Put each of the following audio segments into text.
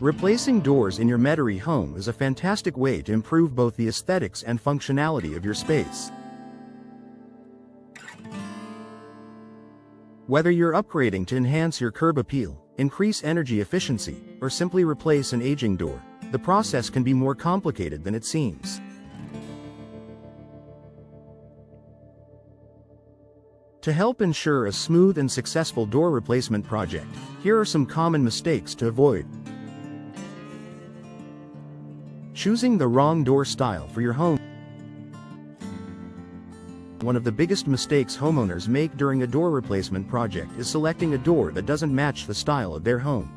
Replacing doors in your Metairie home is a fantastic way to improve both the aesthetics and functionality of your space. Whether you're upgrading to enhance your curb appeal, increase energy efficiency, or simply replace an aging door, the process can be more complicated than it seems. To help ensure a smooth and successful door replacement project, here are some common mistakes to avoid. Choosing the wrong door style for your home. One of the biggest mistakes homeowners make during a door replacement project is selecting a door that doesn't match the style of their home.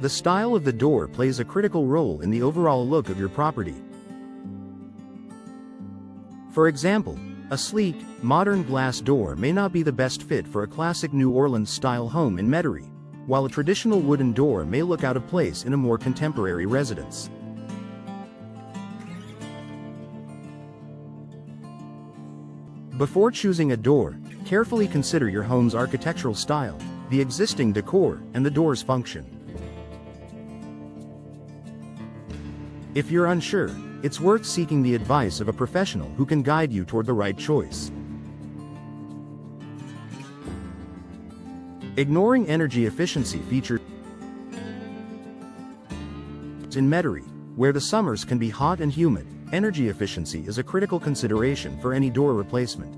The style of the door plays a critical role in the overall look of your property. For example, a sleek, modern glass door may not be the best fit for a classic New Orleans-style home in Metairie, while a traditional wooden door may look out of place in a more contemporary residence. Before choosing a door, carefully consider your home's architectural style, the existing decor, and the door's function. If you're unsure, it's worth seeking the advice of a professional who can guide you toward the right choice. Ignoring energy efficiency features. In Metairie, where the summers can be hot and humid, energy efficiency is a critical consideration for any door replacement.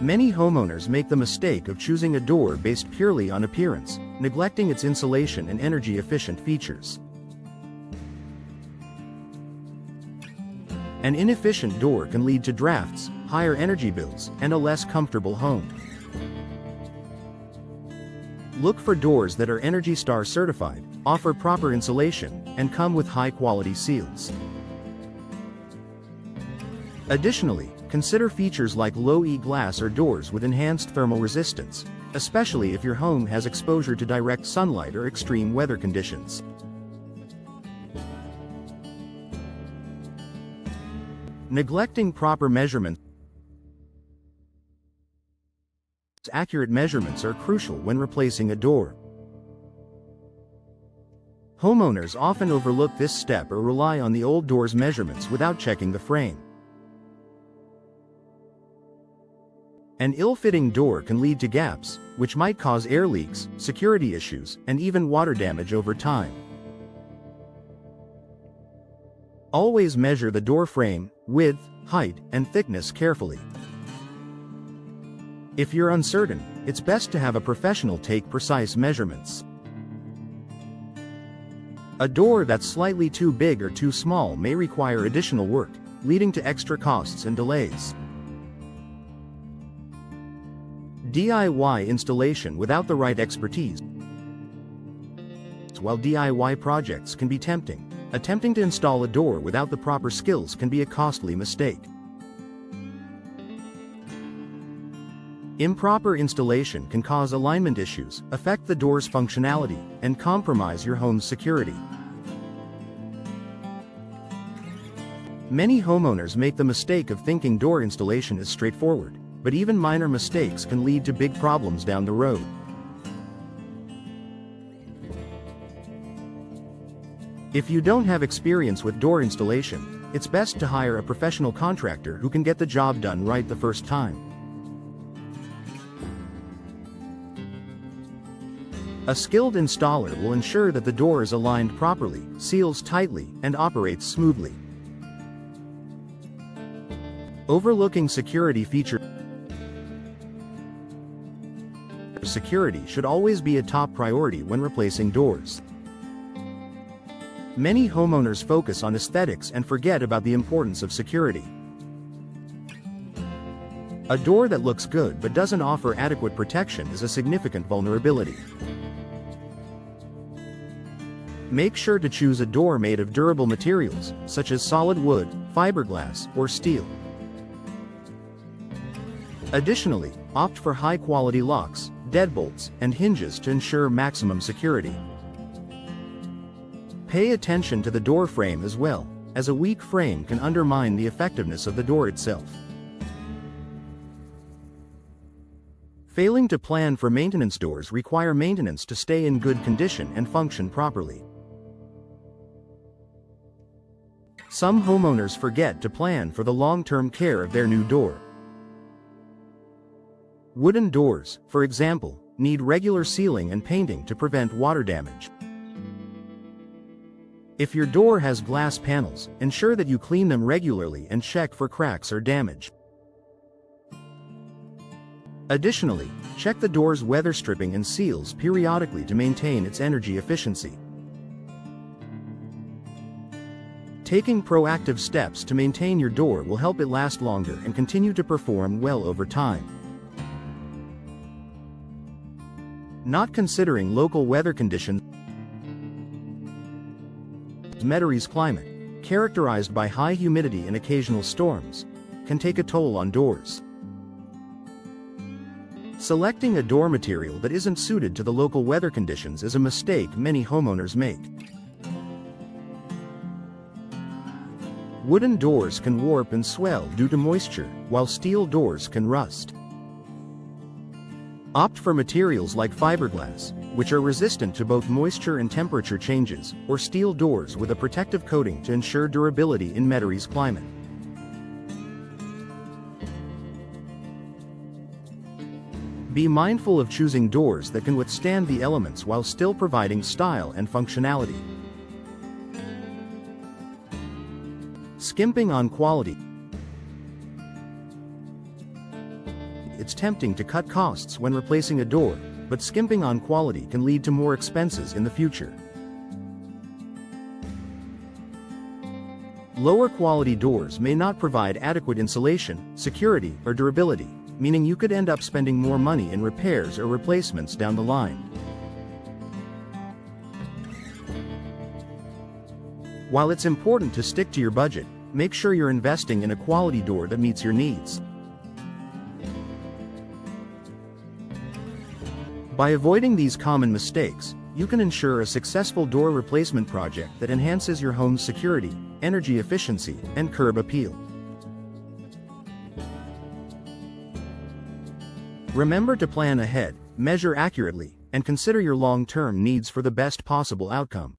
Many homeowners make the mistake of choosing a door based purely on appearance, neglecting its insulation and energy-efficient features. An inefficient door can lead to drafts, higher energy bills, and a less comfortable home. Look for doors that are ENERGY STAR certified, offer proper insulation, and come with high-quality seals. Additionally, consider features like low-E glass or doors with enhanced thermal resistance, especially if your home has exposure to direct sunlight or extreme weather conditions. Neglecting proper measurements. Accurate measurements are crucial when replacing a door. Homeowners often overlook this step or rely on the old door's measurements without checking the frame. An ill-fitting door can lead to gaps, which might cause air leaks, security issues, and even water damage over time. Always measure the door frame, width, height, and thickness carefully. If you're uncertain, it's best to have a professional take precise measurements. A door that's slightly too big or too small may require additional work, leading to extra costs and delays. DIY installation without the right expertise. While DIY projects can be tempting, attempting to install a door without the proper skills can be a costly mistake. Improper installation can cause alignment issues, affect the door's functionality, and compromise your home's security. Many homeowners make the mistake of thinking door installation is straightforward, but even minor mistakes can lead to big problems down the road. If you don't have experience with door installation, it's best to hire a professional contractor who can get the job done right the first time. A skilled installer will ensure that the door is aligned properly, seals tightly, and operates smoothly. Overlooking security features. Security should always be a top priority when replacing doors. Many homeowners focus on aesthetics and forget about the importance of security. A door that looks good but doesn't offer adequate protection is a significant vulnerability. Make sure to choose a door made of durable materials, such as solid wood, fiberglass, or steel. Additionally, opt for high-quality locks, deadbolts, and hinges to ensure maximum security. Pay attention to the door frame as well, as a weak frame can undermine the effectiveness of the door itself. Failing to plan for maintenance. Doors require maintenance to stay in good condition and function properly. Some homeowners forget to plan for the long-term care of their new door. Wooden doors, for example, need regular sealing and painting to prevent water damage. If your door has glass panels, ensure that you clean them regularly and check for cracks or damage. Additionally, check the door's weather stripping and seals periodically to maintain its energy efficiency. Taking proactive steps to maintain your door will help it last longer and continue to perform well over time. Not considering local weather conditions. Metarie's climate, characterized by high humidity and occasional storms, can take a toll on doors. Selecting a door material that isn't suited to the local weather conditions is a mistake many homeowners make. Wooden doors can warp and swell due to moisture, while steel doors can rust. Opt for materials like fiberglass, which are resistant to both moisture and temperature changes, or steel doors with a protective coating to ensure durability in Metarie's climate. Be mindful of choosing doors that can withstand the elements while still providing style and functionality. Skimping on quality. It's tempting to cut costs when replacing a door, but skimping on quality can lead to more expenses in the future. Lower quality doors may not provide adequate insulation, security, or durability, meaning you could end up spending more money in repairs or replacements down the line. While it's important to stick to your budget, make sure you're investing in a quality door that meets your needs. By avoiding these common mistakes, you can ensure a successful door replacement project that enhances your home's security, energy efficiency, and curb appeal. Remember to plan ahead, measure accurately, and consider your long-term needs for the best possible outcome.